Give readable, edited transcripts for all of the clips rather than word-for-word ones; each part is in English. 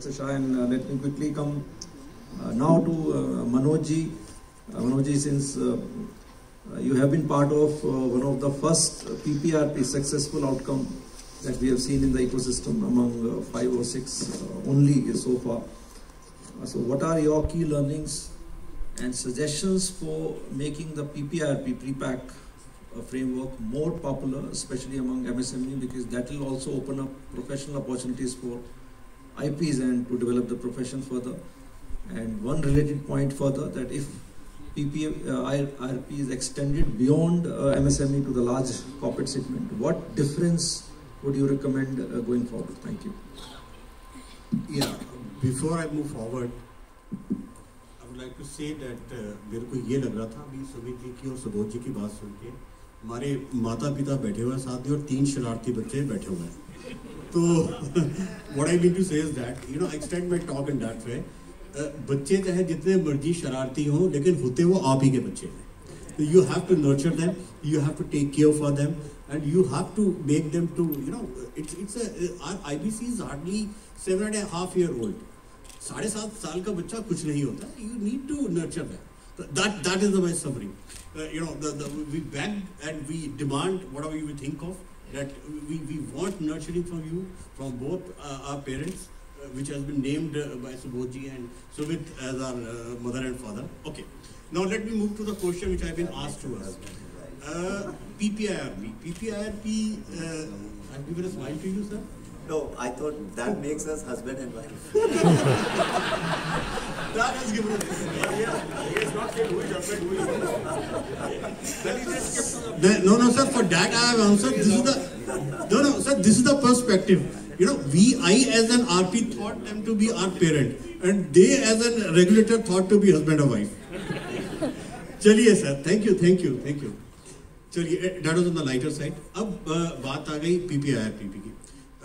Mr. Shah, and let me quickly come now to Manoj ji. Manoj ji, since you have been part of one of the first PPRP successful outcome that we have seen in the ecosystem among 5 or 6 only so far. So what are your key learnings and suggestions for making the PPRP pre-pack framework more popular, especially among MSME, because that will also open up professional opportunities for IPs and to develop the profession further. And one related point further, that if PPRP is extended beyond MSME to the large corporate segment, what difference would you recommend going forward? Thank you. Yeah, before I move forward, I would like to say that मेरे को ये लग रहा था अभी सुमित जी की और सुबोध जी की बात सुन के, हमारे माता पिता बैठे हुए हैं साथ में और 3 शरारती बच्चे बैठे हुए हैं. तो what I mean to say is that, you know, I extend my talk in that way. बच्चे चाहे जितने मर्जी शरारती हों, लेकिन होते वो आप ही के बच्चे हैं. So you have to nurture them, you have to take care for them, and you have to make them to, you know, our IBC is hardly 7.5 years old. 7.5 साल का बच्चा कुछ नहीं होता. You need to nurture them. That is my summary. You know, we beg and we demand whatever you think of. That we want nurturing from you, from both our parents, which has been named by Subodhji and Sumit as our mother and father. Okay. Now let me move to the question which I've been asked to us. PPIRP. PPIRP, I've given a smile to you, sir. No, I thought that makes us husband and wife. That has given us. He has not said who is husband, who is No, sir, for that I have answered. This is the, sir, this is the perspective. You know, I as an RP thought them to be our parent, and they as a regulator thought to be husband and wife. Chaliye sir, thank you. Chaliye, that was on the lighter side. Ab baat aa gayi PPIRP ki.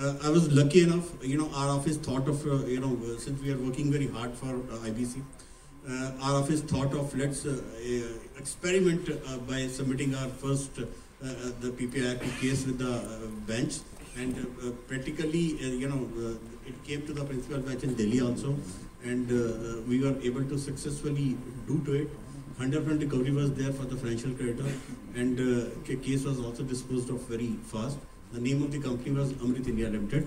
I was lucky enough, you know, our office thought of, you know, since we are working very hard for IBC, our office thought of let's experiment by submitting our first the PPIRP case with the bench, and practically, you know, it came to the principal bench in Delhi also, and we were able to successfully do to it. 100% recovery was there for the financial creditor, and the case was also disposed of very fast. The name of the company was Amrit India Limited.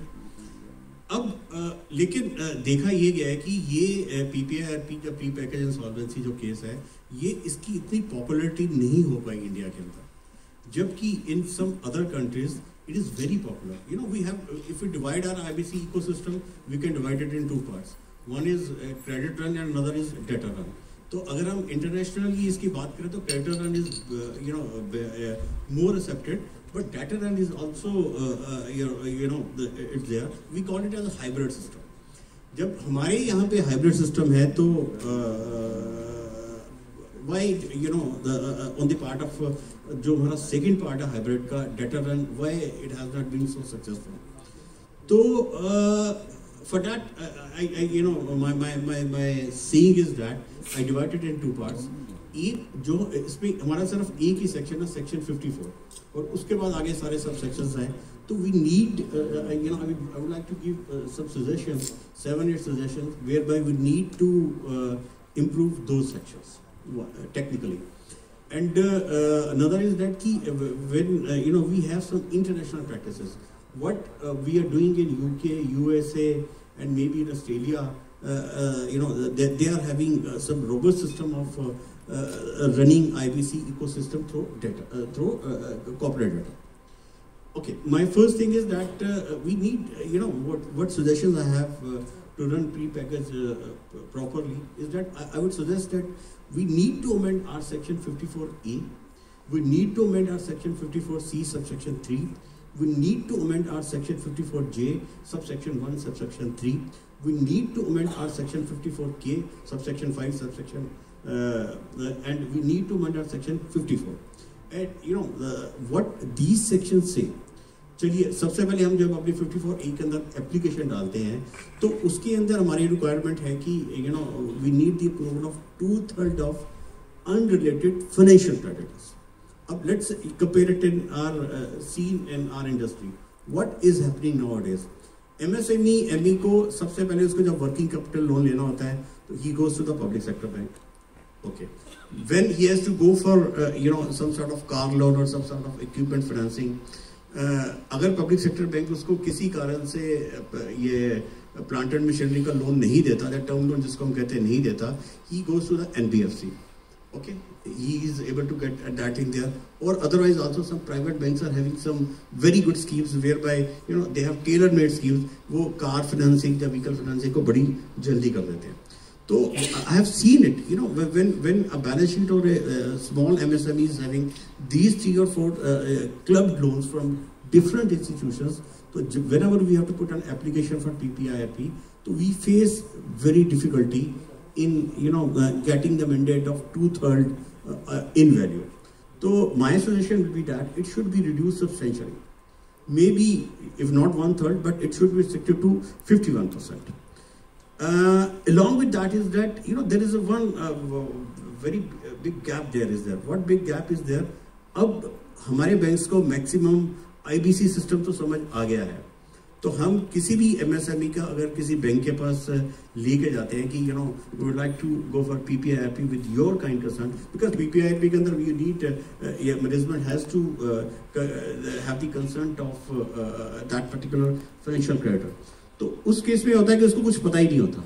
अब लेकिन देखा ये गया है कि ये PPIRP जो pre package insolvency जो केस है, ये इसकी इतनी पॉपुलैरिटी नहीं हो पाई इंडिया के अंदर, जबकि in some other countries it is very popular. You know, we have, if we divide our IBC ecosystem, we can divide it in 2 parts. One is credit run and another is debtor run. तो अगर हम internationally इसकी बात करें तो credit run is, you know, more accepted. But data run is also, you know, it's there. We call it as a hybrid system. जब हमारे यहाँ पे hybrid system है तो why, you know, on the part of जो हमारा second part है hybrid का data run, why it has not been so successful? तो for that, you know, my saying is that I divided it in 2 parts. एक जो इसमें हमारा सिर्फ एक ही सेक्शन है, सेक्शन 54, और उसके बाद आगे सारे सब सेक्शंस हैं. तो we need, you know, I would like to give some suggestions, 7-8 suggestions, whereby we need to improve those sections technically. And another is that when you know, we have some international practices, what we are doing in UK, USA, and maybe in Australia, you know, they are having some robust system of running IBC ecosystem through data, through corporate data. Okay, my first thing is that we need, you know, what suggestions I have to run pre-package properly is that I would suggest that we need to amend our section 54A, we need to amend our section 54C subsection 3, we need to amend our section 54J subsection 1 subsection 3, we need to amend our section 54K subsection 5 subsection and we need to amend our section 54. And you know, what these sections say. चलिए सबसे पहले हम जब अपनी 54A के अंदर application डालते हैं तो उसके अंदर हमारी रिक्वायरमेंट है कि, you know, we need the approval of 2/3 of unrelated financial creditors. अब let's compare it in our scene in our industry. What is happening nowadays? MSME ME को सबसे पहले उसको जब वर्किंग कैपिटल लोन लेना होता है तो he goes to the public sector bank. Okay. When he has to go for some sort of car loan or some sort of equipment financing, अगर पब्लिक सेक्टर बैंक उसको किसी कारण से ये प्लांट एंड मशीनरी का loan नहीं देता, term loan जिसको हम कहते हैं नहीं देता, he goes to the NBFC. Okay, he is able to get that in there, or otherwise also some private banks are having some very good schemes whereby they have tailor-made schemes. वो car financing या vehicle financing को बड़ी जल्दी कर देते हैं. So I have seen it, when a balance sheet or a small MSME is having these 3 or 4 clubbed loans from different institutions, so whenever we have to put an application for PPIRP, so we face very difficulty in getting the mandate of 2/3 in value. So my suggestion will be that it should be reduced substantially. Maybe if not 1/3, but it should be restricted to 51%. Along with that is that there is one very big gap there is there. What big gap is there? अब हमारे banks को maximum IBC system तो समझ आ गया है, तो हम किसी भी MSME का अगर किसी बैंक के पास लेके जाते हैं कि we would like to go for PPIRP with your kind concern, because PPIRP के अंदर you need management has to have the consent of that particular financial creditor. तो उस केस में होता है कि उसको कुछ पता ही नहीं होता.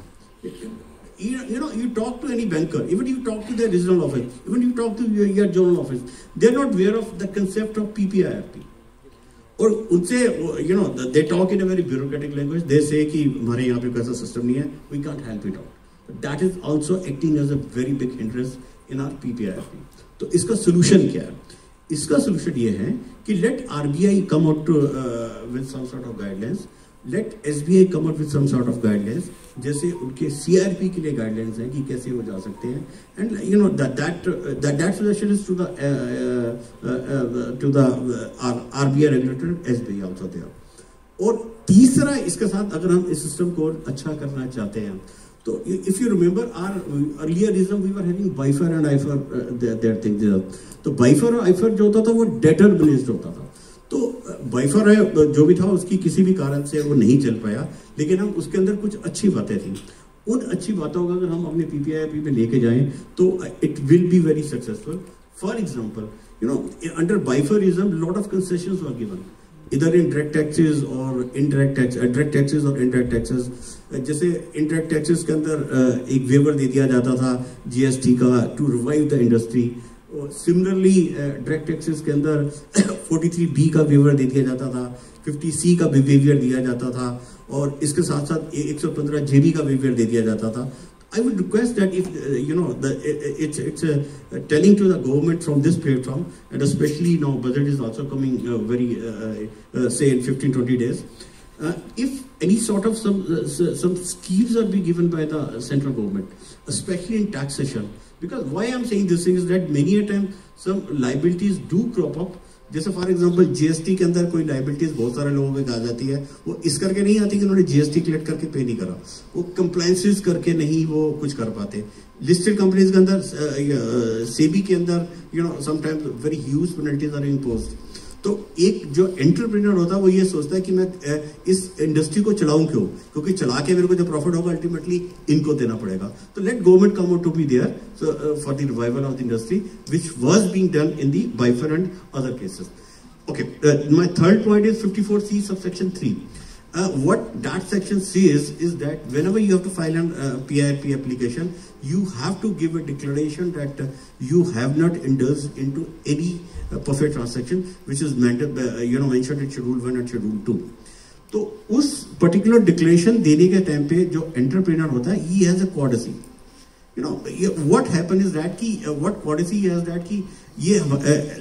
You talk to any banker, even you talk to their regional office, even you talk to your zonal office, they are not aware of the concept of PPIRP. और उनसे they talk in a very bureaucratic language. They say कि हमारे यहाँ पे कैसा system नहीं है, we can't help it out. But that is also acting as a very big interest in our PPIRP. तो इसका solution क्या है? इसका solution ये है कि let RBI come out with some sort of guidelines. Let SBI come up with some sort of guidelines, जैसे उनके CRP के लिए guidelines हैं कि कैसे वो जा सकते हैं, and that suggestion is to the RBI regulator, SBI also there. और तीसरा इसके साथ अगर हम इस सिस्टम को अच्छा करना चाहते हैं, तो if you remember our earlier reason we were having BIFR and IFR their things there. तो BIFR और IFR जो होता था वो debtor based होता था. तो बाइफर जो भी था उसकी किसी भी कारण से वो नहीं चल पाया, लेकिन हम उसके अंदर कुछ अच्छी बातें थी. उन अच्छी बातों को अगर हम अपने PPIRP में लेके जाएं तो it will be very successful. For example under बाइफरिज्म lot of concessions were given, इधर इन डायरेक्ट टैक्सेस और इनडायरेक्ट टैक्स, डायरेक्ट टैक्सेस और इनडायरेक्ट टैक्सेस. जैसे इनडायरेक्ट टैक्सेस के अंदर एक वेवर दे दिया जाता था GST का to revive the industry. Similarly direct taxes के अंदर 43B का वेवर दे दिया जाता था, 50C का वेवर दिया जाता था, और इसके साथ साथ 115JB का वेवर दे दिया जाता था. I would request that if it's telling to the government from this platform, and especially now budget is also coming very say in 15-20 days, if any sort of some schemes are being given by the central government, especially in taxation. Because why I'm saying this thing is that many a time some liabilities do crop up. जैसे for example GST के अंदर कोई liabilities बहुत सारे लोगों में आ जाती है, वो इस करके नहीं आती कि उन्होंने GST कलेक्ट करके पे नहीं करा, वो कंप्लायंसेस करके नहीं वो कुछ कर पाते. लिस्टेड कंपनीज के अंदर सेबी के अंदर sometimes very huge penalties are imposed. तो एक जो एंटरप्रेन्योर होता है वो ये सोचता है कि मैं इस इंडस्ट्री को चलाऊं क्यों, क्योंकि चला के मेरे को जो प्रॉफिट होगा अल्टीमेटली इनको देना पड़ेगा. तो let government come out to be there for the revival of the industry which was being done in the BIFR and other cases. Okay, my third point is 54C subsection 3. What that section says is that whenever you have to file an PIRP application, you have to give a declaration that you have not indulged into any perfect transaction which is mentioned in Schedule 1 and Schedule 2. तो उस particular declaration देने के time पे जो entrepreneur होता है, he has a courtesy. What happens is that कि what courtesy he has that कि ये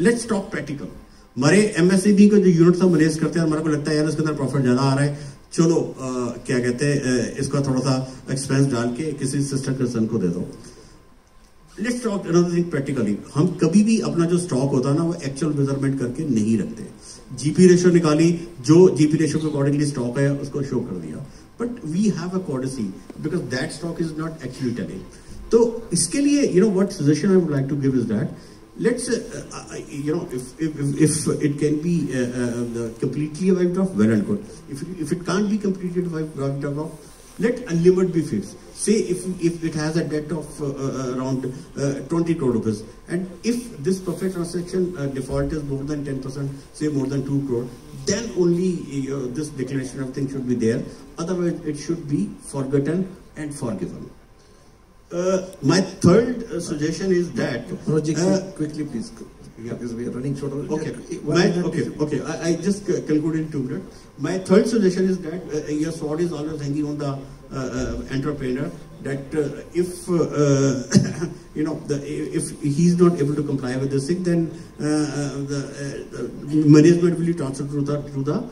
let's talk practical. हमारे MSME का जो यूनिट था मैनेज करते हैं, हमारे को लगता है यार इसके अंदर प्रॉफिट ज्यादा आ रहा है, चलो क्या कहते हैं इसका थोड़ा सा एक्सपेंस डाल के किसी सिस्टर पर्सन को दे दो. Let's talk another thing practically. हम कभी भी अपना जो स्टॉक होता है ना वो एक्चुअल मेजरमेंट करके नहीं रखते. GP रेशियो निकाली, जो GP रेशियो के अकॉर्डिंगली स्टॉक है उसको शो कर दिया, बट वी हैव अ कॉर्डसी because that stock is not actually telling. तो इसके लिए what suggestion I would like to give is that Let's if it can be completely wiped off, well and good. If it can't be completely wiped off, let unlimited be fixed. Say if it has a debt of around 20 crore rupees, and if this perfect transaction default is more than 10%, say more than 2 crore, then only this declaration of things should be there. Otherwise, it should be forgotten and forgiven. My third suggestion is that quickly please, because we are running short of okay. I just conclude in 2 minutes. My third suggestion is that your sword is always hanging on the entrepreneur. That if if he's not able to comply with this thing, then the management will be transferred to the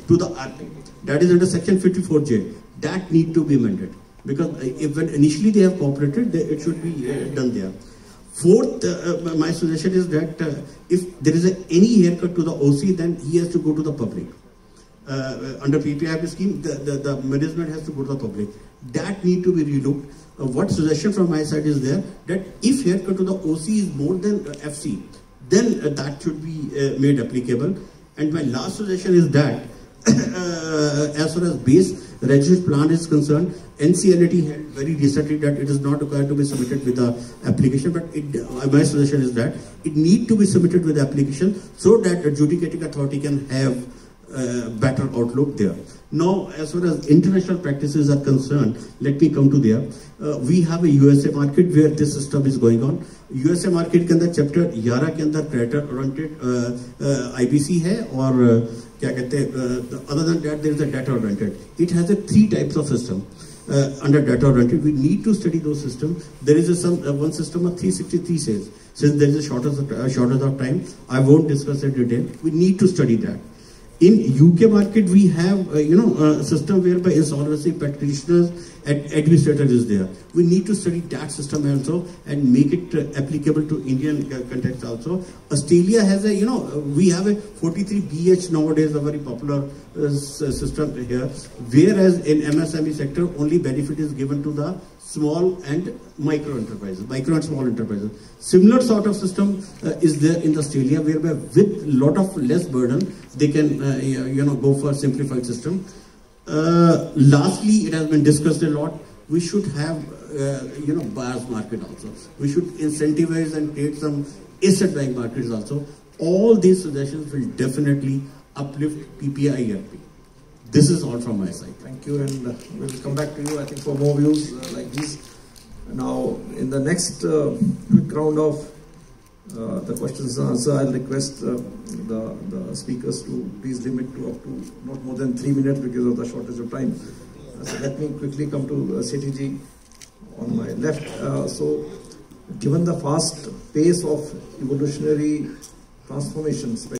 RP. That is under section 54J. That need to be amended, because when initially they have cooperated, it should be done there. Fourth, my suggestion is that if there is any haircut to the OC, then he has to go to the public. Under PPIP scheme, the management has to go to the public. That need to be relooked. What suggestion from my side is there, that if haircut to the OC is more than FC, then that should be made applicable. And my last suggestion is that as far as base registration plan is concerned, NCLT had very recently that it is not required to be submitted with the application, but my suggestion is that it need to be submitted with the application so that adjudicating authority can have better outlook there. Now, as far as international practices are concerned, let me come to there. We have a USA market where this system is going on. USA market के अंदर chapter 11 के अंदर creditor oriented IBC है, और क्या कहते हैं, other than that there is a data oriented. It has a 3 types of system. Under data oriented, we need to study those systems. There is one system of 363 sales. Since there is a shortage of time, I won't discuss in detail. We need to study that. In UK market, we have a system whereby insolvency practitioners and administrator is there. We need to study that system also and make it applicable to Indian context also. Australia has a we have a 43BH nowadays, a very popular system here. Whereas in MSME sector, only benefit is given to the small and micro enterprises, micro and small enterprises. Similar sort of system is there in Australia, whereby with lot of less burden, they can go for simplified system. Lastly, it has been discussed a lot. We should have buyers market also. We should incentivize and create some asset buying markets also. All these suggestions will definitely uplift PPI ERP. This is all from my side. Thank you, and we'll come back to you, I think, for more views like this. Now, in the next quick round of the questions and answer, I'll request the speakers to please limit to up to not more than 3 minutes because of the shortage of time. So let me quickly come to Sethi on my left. So, given the fast pace of evolutionary transformations,